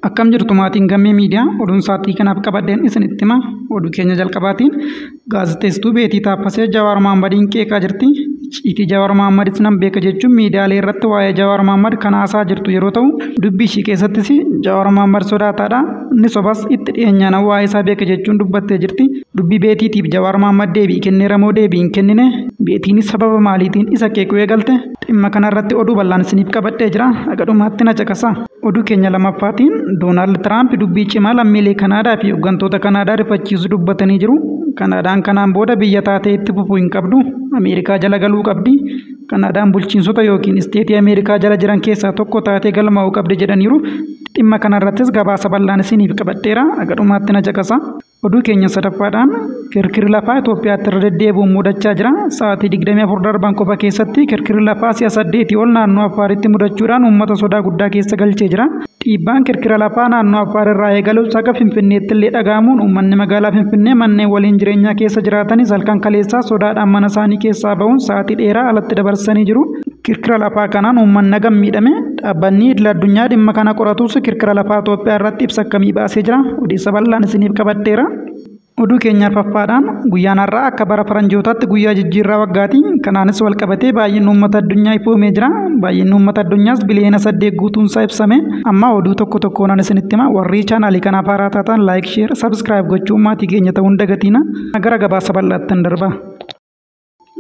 Akkam jirtu maatiin gammee miidiyaa oduun sa'aatii kanaaf qabadheen isinitti hima. Oduu keenya jalqabaatiin gaazexeessituu Beetii Taaffasee Jawaar Mahaammadiin qeeqaa jirti. Icciitii Jawaar Mahaammadis nan beeka jechuun miidiyaalee irratti waa'ee Jawaar Mahaammad kan haasaa jirtu yeroo ta'u, dubbii ishii keessattis Jawaar Mahaammad sodaataadha. Inni sobas itti dhiyeenyaan waa'ee isaa beeka jechuun dubbattee jirti. Dubbii Beetiitiif Jawaar Mahaammad deebii kenneera moo deebii hin kennine? Beetiinis sababa maaliitiin isa qeequu eegalte? Dhimma kanarratti oduu bal'aan isiniif qabadhee jira. Haga dhumaatti na caqasa. Oduu keenya lammaffaatiin Doonaald Tiraamp dubbii cimaa lammiilee Kanaadaa fi hooggantoota Kanaadaa rifachiisu dubbatanii jiru. Kanaadaan kanaan booda biyya taatee itti fufuu hin qabdu. Ameerikaa jala galuu qabdi. Kanaadaan bulchiinsota yookiin isteetii Ameerikaa jala jiran keessaa tokko taatee galmaa'uu qabdi jedhaniiru. Dhimma kanarrattis gabaasa bal'aan isiniif qabadheera. Haga dhumaatti na caqasa. Oduu keenya sadaffaadhaan kirkirri lafaa Itoophiyaatti irra deddeebi'uun mudachaa jira. Sa'aatii 24 darban qofa keessatti kirkirri lafaa si'a 8 ol naannoo Affaaritti mudachuudhaan uummata sodaa guddaa keessa galchee jira. Dhiibbaan kirkira lafaa naannoo Affaar irraa eegalus akka Finfinneetti illee dhaga'amuun uummanni magaalaa Finfinnee manneen waliin jireenyaa keessa jiraatanis halkan kaleessaa sodaadhaan mana isaanii keessaa ba'uun sa'aatii dheeraa alatti dabarsanii jiru. Kirkira lafaa kanaan uummanni nagam miidhame. Dhaabbanni idil addunyaa dhimma kana qoratus kirkira lafaa Itoophiyaa irratti ibsa akkamii baasee jira. Odeessa bal'aan isiniif qabadheera. Oduu keenya arfaffaadhaan guyyaan har'aa akka bara faranjootaatti guyyaa jijjiirraa waggaati. Kanaanis wal qabatee baay'inni uummata addunyaa ifoomee jira. Baay'inni uummata addunyaas biliyoona 8 guutuunsaa ibsame. Amma oduu tokko tokkoon isinitti hima. Warri chaanaalii kanaaf haaraa taatan laayik, sheer, sabskiraayib gochuun maatii keenya ta'uun dagatiina. Gara gabaasa bal'aatti darba.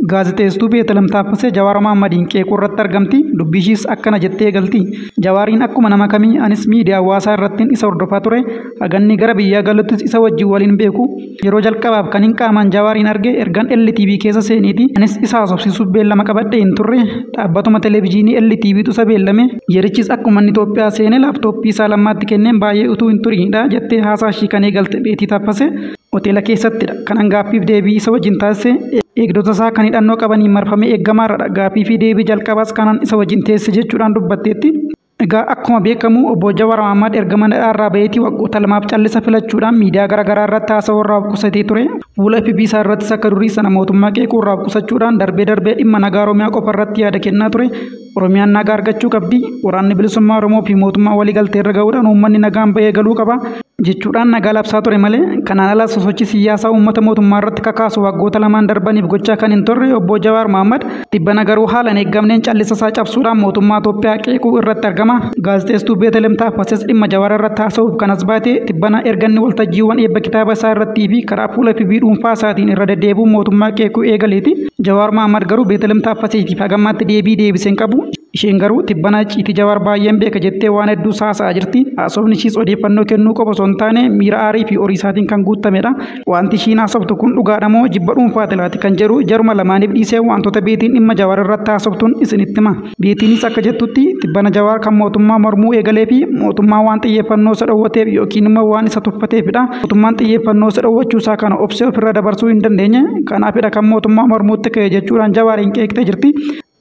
Gaazexeessituu Beetelem Taaffasee Jawaar Mahaammadiin qeequu irratti argamti. Dubbii ishiis akkana jettee galti. Jawaariin akkuma nama kamii anis miidiyaa hawaasaa irrattiin isa hordofaa ture. Haganni gara biyyaa galuttis isa wajjin waliin beeku. Yeroo jalqabaaf kan hin qaamaan Jawaariin arge ergan LTV keessa seeniiti. Anis isa haasofsiisuuf beellama qabadhee hin turre. Dhaabbatuma televezyiinii LTVtu isa beellame. Yerichis akkuma inni Itoophiyaa seene laaptooppii isaa lammaatti kenneen baay'ee utuu hin turinidha jettee haasaa ishii kan eegalte Beetii Taaffasee. Hoteela keessattidha. Kan gaaffiif deebii isa wajjin taasise. Eegdota isaa kan hidhannoo qabaniin marfamee eeggamaarradha. Gaaffii fi deebii jalqabaas kanan isa wajjin teesse jechuudhaan dubbatteetti. Egaa akkuma beekamu obbo Jawaar Mahaammad erga mana hidhaarraa baheetii waggoota lamaaf callisa filachuudhaan miidiyaa garaagaraa irratti haasawaa irraa qusatee ture. Fuula FB isaa irrattis akka durii sana mootummaa qeequu irraa qusachuudhaan darbee dhimma nagaa Oromiyaa qofa irratti yaada kennaa ture. Oromiyaan nagaa argachuu qabdi. Waraanni bilisummaa Oromoo fi mootummaa waliigaltee irra ga'uudhaan uummanni nagaan bahee galuu qaba jechuudhaan nagaa labsaa ture malee kanaan ala sosochii siyaasaa uummata mootummaa irratti kakaasu waggoota lamaan darbaniif gochaa kan hin turre obbo Jawaar Mahaammad dhibbana garuu haala hin eeggamneen callisa isaa cabsuudhaan mootummaa Itoophiyaa qeequu irratti argama. Gaazexeessituu Beetelem Taaffasees dhimma Jawaar irratti haasa'uuf kanas baate dhibbana erganni waltajjiiwwan eebba kitaaba isaa irrattii fi karaa fuula FB dhuunfaa isaatiin irra deddeebi'uun mootummaa qeequu eegaleeti. Jawaar Mahaammad garuu Beetelem Taaffaseetiif hagammaatti deebii deebisee hin qabu. Isheen garuu tibbana icciitii Jawaar baay'een beeka jettee waan hedduu haasa'aa jirti. Haasofni ishiis odeeffannoo kennuu qofa osoo hin taane miira aarii fi horii isaatiin kan guutamedha. Wanti ishiin haasoftu kun dhugaadha moo jibba dhuunfaati laati kan jedhu jaruma lamaaniif dhiisee wantoota Beetiin dhimma Jawaar irratti haasoftuun isinitti hima. Beetiinis akka jettutti tibbana Jawaar kan mootummaa mormuu eegalee fi mootummaa waan xiyyeeffannoo isa dhowwateef yookiin immoo waan isa tuffateefidha. Mootummaan xiyyeeffannoo isa dhowwachuu isaa kana obsee ofirra dabarsuu hin dandeenye. Kanaafidha kan mootummaa mormuutti ka'e jechuudhaan Jawaariin qeeqtee jirti.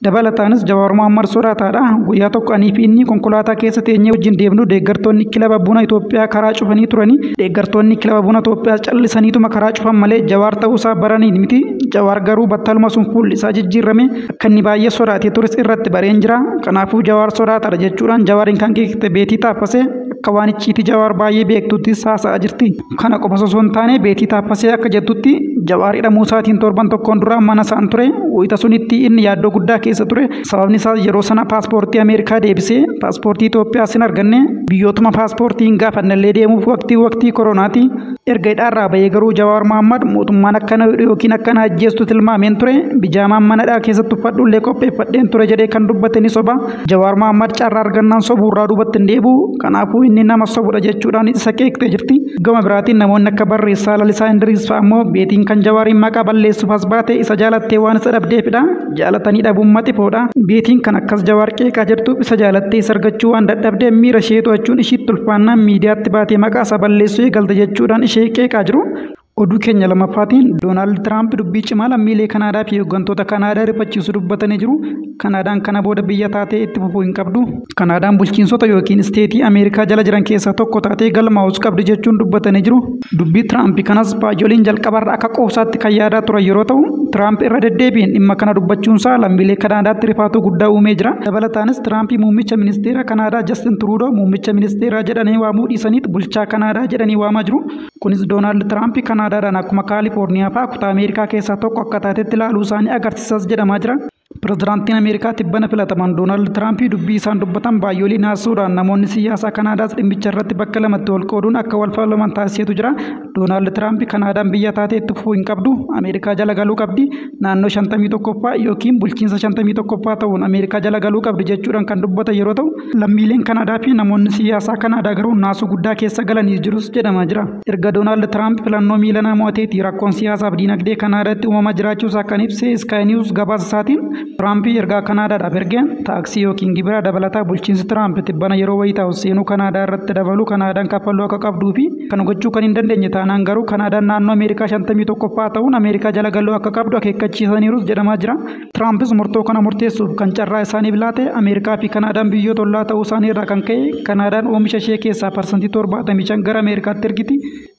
Dabalataanis Jawaar Mahaammad sodaataadha. Guyyaa tokko anii fi inni konkolaataa keessa teenyee wajjin deemnu deeggartoonni kilaba buna Itoophiyaa karaa cufanii turanii. Deeggartoonni kilaba buna Itoophiyaa callisaniituma karaa cufan malee Jawaar ta'uusaa baraniin miti. Jawaar garuu battaluma sun fuulli isaa jijjiirame akka inni baay'ee sodaatee tures irratti bareen jira. Kanaafuu Jawaar sodaataadha jechuudhaan Jawaariin kan qeeqte Beetii Taaffasee akka waan icciitii Jawaar baay'ee beektutti haasa'aa jirti. Kana qofa osoo hin taane Beetii Taaffasee akka jettutti Jawaar hidhamuu isaatiin torban tokkoon dura mana isaan ture. Wayita sunitti inni yaaddoo guddaa keessa ture. Sababni isaas yeroo sana paaspoortii Ameerikaa deebisee paaspoortii Itoophiyaas hin arganne biyyootuma paaspoortii hin gaafannallee deemuuf waqtii koronaati. Erga hidhaarraa bahee garuu Jawaar Mahaammad mootummaan akkana yookiin akkana ajjeestu tilmaameen ture. Bijaamaan manadhaa keessatti uffadhullee qopheeffadheen ture jedhee kan dubbate ni soba. Jawaar Mahaammad carraa argannaan sobuurraa duubatti hin deebi'u. Kanaafuu inni nama sobudha jechuudhaan isa qeeqtee jirti. Gama biraatiin namoonni akka barreessaa Lalisaa Indiriis fa'a immoo Beetiin kan Jawaariin maqaa balleessuuf as baate isa jaalattee waan isa dhabdeefidha. Jaalatanii dhabuun maxifoodha. Beetiin kan akkas Jawaar qeeqaa jirtuuf isa jaalattee isa argachuu waan dadhabdee miira ishee to'achuun ishiitti ulfaannaan miidiyaatti baatee maqaa isaa balleessuu eegalte jechuudhaan ishee qeeqaa jiru. Oduu keenya lamaffaatiin Doonaald Tiraamp dubbii cimaa lammiilee Kanaadaa fi hooggantoota Kanaadaa rifachiisu dubbatanii jiru. Kanaadaan kana booda biyya taatee itti fufuu hin qabdu. Kanaadaan bulchiinsota yookiin isteetii Ameerikaa jala jiran keessaa tokko taatee galmaa'us qabdi jechuun dubbatanii jiru. Dubbii Tiraamp kanas baay'ooliin jalqabarra akka qoosaatti kan yaadaa turan yeroo ta'u, Tiraamp irra deddeebiin dhimma kana dubbachuunsaa lammiilee Kanaadaatti rifaatuu guddaa uumee jira. Dabalataanis Tiraamp muummicha ministeera Kanaadaa Justin Trudeau muummicha ministeeraa jedhanii waamuu dhiisaniit bulchaa Kanaadaa jedhanii waamaa jiru. Kunis Doonaald Tiraamp Kanaadaadhaan akkuma Kaalifoorniyaa fa'aa kutaa Ameerikaa keessaa tokko akka taatetti ilaaluu isaanii agarsiisas jedhamaa jira. Pireezidaantiin Ameerikaa tibbana filataman Doonaald Tiraamp dubbii isaan dubbatan baay'ooliin haasuudhaan namoonni siyaasaa Kanaadaas dhimmicha irratti bakka lamatti wal qooduun akka wal falman taasisetu jira. Doonaald Tiraamp Kanaadaan biyya taatee itti fufuu hin qabdu, Ameerikaa jala galuu qabdi, naannoo 51ffaa yookiin bulchiinsa 51ffaa ta'uun Ameerikaa jala galuu qabdi jechuudhaan kan dubbatan yeroo ta'u, lammiileen Kanaadaa fi namoonni siyaasaa Kanaadaa garuu naasuu guddaa keessa galanii jirus jedhamaa jira. Erga Doonaald Tiraamp filannoo miilanaa mo'ateetii rakkoon siyaasaaf diinagdee Kanaadaatti uumamaa jiraachuusaa kan ibse Sky News gabaasa isaatiin Tiraamp ergaa Kanaadaadhaaf ergeen taaksii yookiin gibira dabalataa bulchiinsi Tiraamp tibbana yeroo wayii ta'u seenuu Kanaadaa irratti dabalu Kanaadaan kaffaluu akka qabduu fi kan gochuu kan hin dandeenye taanaan garuu Kanaadaan naannoo Ameerikaa 51ffaa ta'uun Ameerikaa jala galuu akka qabdu akeekkachiisaniirus jedhamaa jira. Tiraampis murtoo kana murteessuuf kan carraa isaaniif laate Ameerikaa fi Kanaadaan biyyoota ollaa ta'uu isaanii irraa kan ka'e Kanaadaan oomisha ishee keessaa parsantii 75 gara Ameerikaatti ergiti.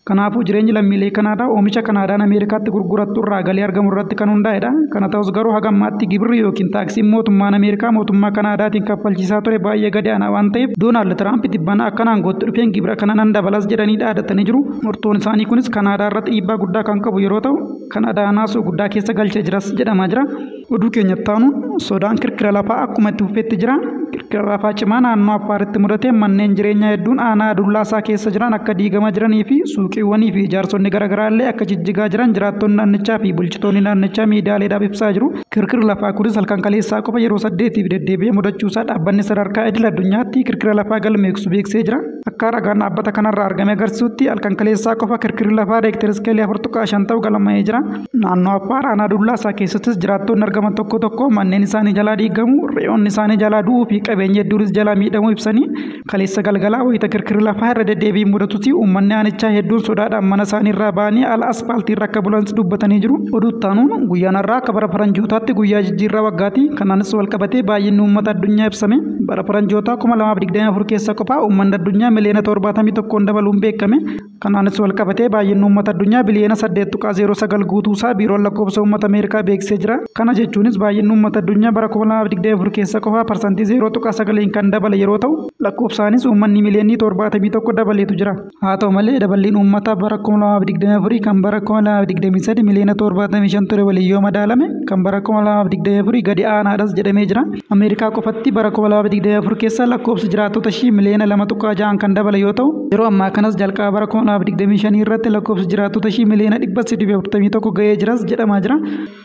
Kanaafuu jireenyi lammiilee Kanaadaa oomisha Kanaadaan Ameerikaatti gurgurattu irraa galii argamu irratti kan hundaa'edha. Kana ta'us garuu hagammaatti gibirri yookiin taaksiin mootummaan Ameerikaa mootummaa Kanaadaatiin kaffalchiisaa ture baay'ee gadi aanaa waan ta'eef Doonaald Tiraamp tibbana akkanaan aangootti dhufeen gibira kana nan dabalas jedhanii dhaadatanii jiru. Murtoon isaanii kunis Kanaadaa irratti dhiibbaa guddaa kan qabu yeroo ta'u, Kanaadaa naasuu guddaa keessa galchee jiras jedhamaa jira. Oduu keenyatti aanuun sodaan kirkira lafaa akkuma itti fufeetti jira. Kirkira lafaa cimaa naannoo Affaaritti mudate manneen jireenyaa hedduun aanaa Dullaasaa keessa jiran akka diigamaa jiranii fi suuqiiwwanii fi ijaarsonni garaagaraa illee akka jijjigaa jiran jiraattonni naannichaa fi bulchitoonni naannichaa miidiyaaleedhaaf ibsaa jiru. Kirkirri lafaa kunis halkan kaleessaa qofa yeroo 8 deddeebi'ee mudachuusaa dhaabbanni sadarkaa idil addunyaatti kirkira lafaa galmeessu beeksisee jira. Akka ragaan dhaabbata kanarraa argame agarsiisutti halkan kaleessaa qofa kirkirri lafaa reektar iskeelii 4.5 ta'u galmaa'ee jira. Naannoo Affaar aanaa Dullaasaa keessattis jiraattonni argaman tokko tokko manneen isaanii jalaa diigamu, re'oonni isaanii jalaa du'uu fi qabeenya hedduunis jalaa miidhamuu ibsanii kaleessa galgalaa wayita kirkirri lafaa irra deddeebiin mudatutti uummanni aanichaa hedduun sodaadhaan mana isaanii irraa ba'anii ala aspaaltii irra akka bulan dubbatanii jiru. Oduu taanuun guyyaan har'aa akka bara faranjootaatti guyyaa jijjiirraa waggaati. Kanaanis wal qabatee baay'inni uummata addunyaa ibsame. Bara faranjootaa 2024 keessa qofaa uummanni addunyaa miliyoona 71 dabaluun beekame. Kanaanis wal qabatee baay'inni uummata addunyaa biliyoona 8.09 guutuusaa biiroon lakkoofsa uummata Ameerikaa beeksisee jira. Kana jechuunis baay'inni uummata addunyaa bara 2024 keessa qofaa parsantii 0.9 kan dabale yeroo ta'u, lakkoofsaanis uummanni miliyoonii 71 dabaleetu jira. Haa ta'u malee daballiin uummataa bara 2024 kan bara 2023 miliyoona 75 ture waliin yoo madaalame kan bara 2024 gadi aanaadhas jedhamee jira. Ameerikaa qofatti bara 2024 keessa lakkoofsi jiraattota ishii miliyoona 2.6 kan dabale yoo ta'u, yeroo ammaa kanas jalqaba bara 2025 irratti lakkoofsi jiraattota ishii miliyoona 341 ga'ee jiras jedhamaa jira.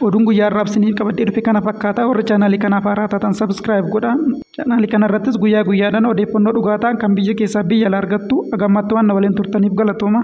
Oduun guyyaa har'aaf isiniif qabadhee dhufe kana fakkaata. Warri chaanaalii kanaaf haaraa taatan sabskiraayib godhaa. Chaanaalii kanarrattis guyyaa guyyaadhaan odeeffannoo dhugaa ta'an kan biyya keessaa biyya alaa argattu. Agammaatti waan na waliin turtaniif galatooma.